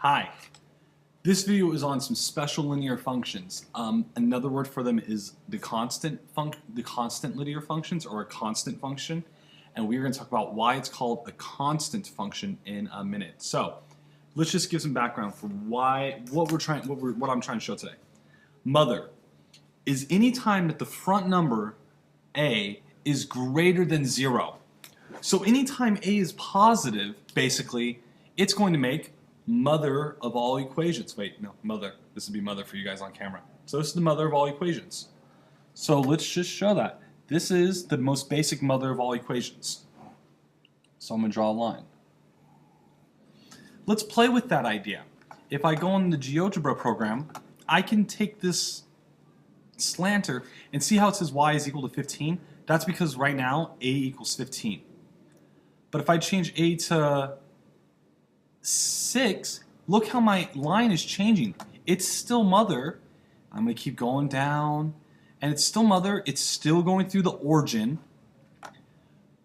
Hi. This video is on some special linear functions. Another word for them is the constant linear functions, or a constant function, and we're going to talk about why it's called a constant function in a minute. So let's just give some background for what I'm trying to show today. Mother is any time that the front number a is greater than 0. So anytime a is positive, basically, it's going to make mother of all equations. Wait, no, mother. This would be mother for you guys on camera. So this is the mother of all equations. So let's just show that. This is the most basic mother of all equations. So I'm going to draw a line. Let's play with that idea. If I go in the GeoGebra program, I can take this slanter and see how it says y is equal to 15. That's because right now a equals 15. But if I change a to 6, look how my line is changing. It's still mother. I'm going to keep going down, and it's still mother. It's still going through the origin,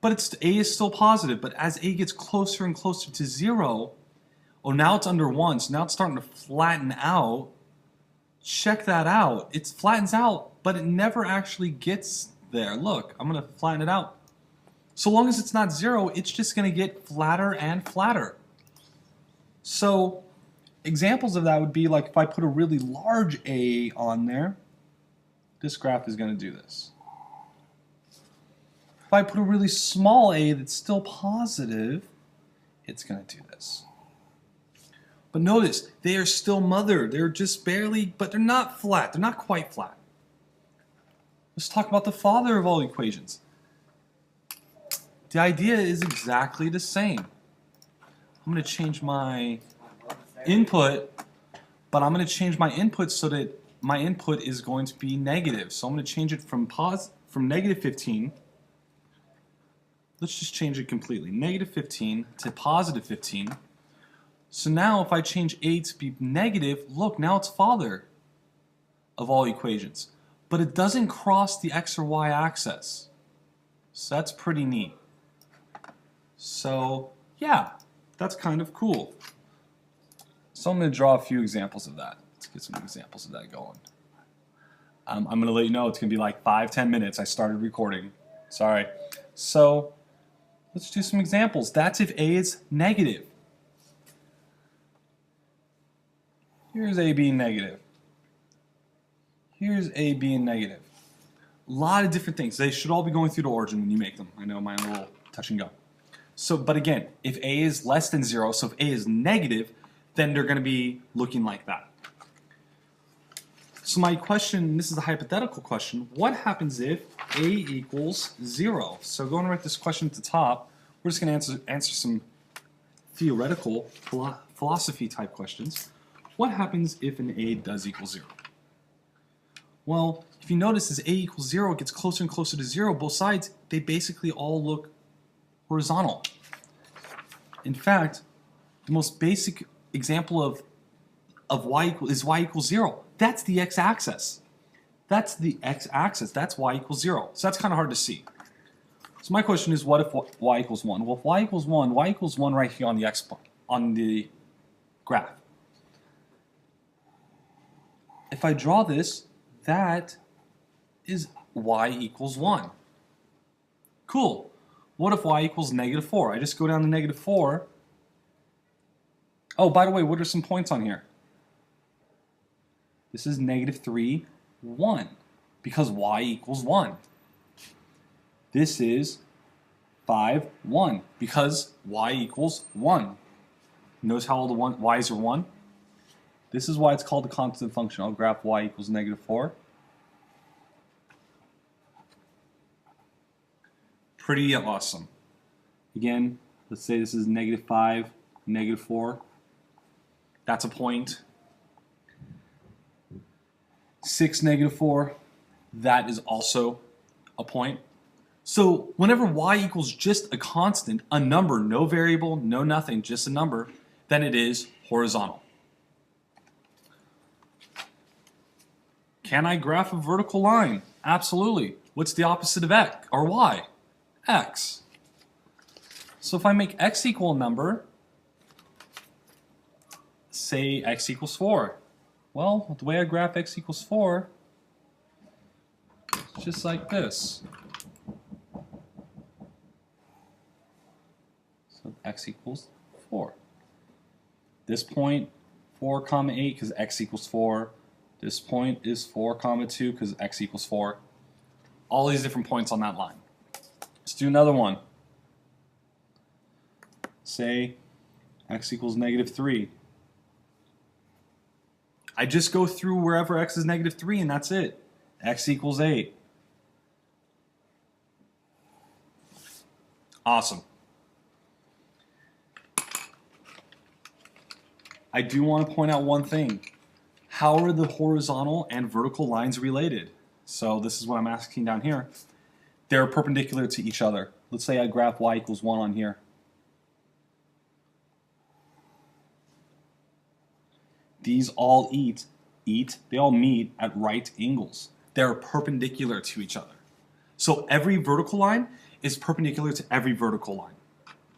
but a is still positive. But as a gets closer and closer to 0, oh, now it's under 1, so now it's starting to flatten out. Check that out. It flattens out, but it never actually gets there. Look, I'm going to flatten it out. So long as it's not 0, it's just going to get flatter and flatter. So examples of that would be like if I put a really large A on there, this graph is going to do this. If I put a really small a that's still positive, it's going to do this. But notice, they are still mother. They're just barely, but they're not flat. They're not quite flat. Let's talk about the father of all equations. The idea is exactly the same. I'm going to change my input, but I'm going to change my input so that my input is going to be negative. So I'm going to change it from negative 15. Let's just change it completely. Negative 15 to positive 15. So now if I change a to be negative, look, now it's father of all equations. But it doesn't cross the x or y axis. So that's pretty neat. So yeah, that's kind of cool. So I'm going to draw a few examples of that. Let's get some examples of that going. I'm going to let you know it's going to be like 5-10 minutes. I started recording. Sorry. So let's do some examples. That's if a is negative. Here's a being negative. Here's a being negative. A lot of different things. They should all be going through the origin when you make them. I know mine are a little touch and go. So, but again, if a is less than 0, so if a is negative, then they're going to be looking like that. So my question, this is a hypothetical question, what happens if a equals 0? So going to write this question at the top, we're just going to answer some theoretical philosophy type questions. What happens if an a does equal 0? Well, if you notice as a equals 0, it gets closer and closer to 0, both sides, they basically all look horizontal. In fact, the most basic example of y equals 0. That's the x-axis. That's the x-axis. That's y equals 0. So that's kind of hard to see. So my question is, what if y equals 1? Well, if y equals 1 right here on the graph. If I draw this, that is y equals 1. Cool. What if y equals negative 4? I just go down to negative 4. Oh, by the way, what are some points on here? This is negative 3, 1, because y equals 1. This is 5, 1, because y equals 1. Notice how all the y's are 1? This is why it's called a constant function. I'll graph y equals negative 4. Pretty awesome. Again, let's say this is negative 5, negative 4. That's a point. 6, negative 4. That is also a point. So whenever y equals just a constant, a number, no variable, no nothing, just a number, then it is horizontal. Can I graph a vertical line? Absolutely. What's the opposite of x or y? X. So if I make x equal a number, say x equals 4. Well, the way I graph x equals 4, it's just like this. So x equals 4. This point, 4 comma 8 because x equals 4. This point is 4 comma 2 because x equals 4. All these different points on that line. Let's do another one. Say x equals -3. I just go through wherever x is -3 and that's it. X equals 8. Awesome. I do want to point out one thing. How are the horizontal and vertical lines related? So this is what I'm asking down here. They're perpendicular to each other. Let's say I graph y equals 1 on here. These all they all meet at right angles. They're perpendicular to each other. So every vertical line is perpendicular to every vertical line.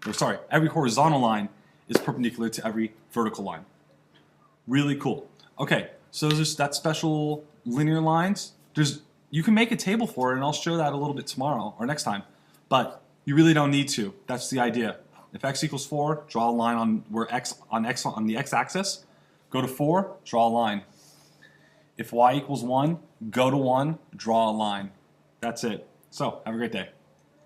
Or sorry, every horizontal line is perpendicular to every vertical line. Really cool. Okay, so there's that special linear lines. You can make a table for it, and I'll show that a little bit tomorrow or next time. But you really don't need to. That's the idea. If x equals 4, draw a line on where on the x-axis. Go to 4, draw a line. If y equals 1, go to 1, draw a line. That's it. So, have a great day.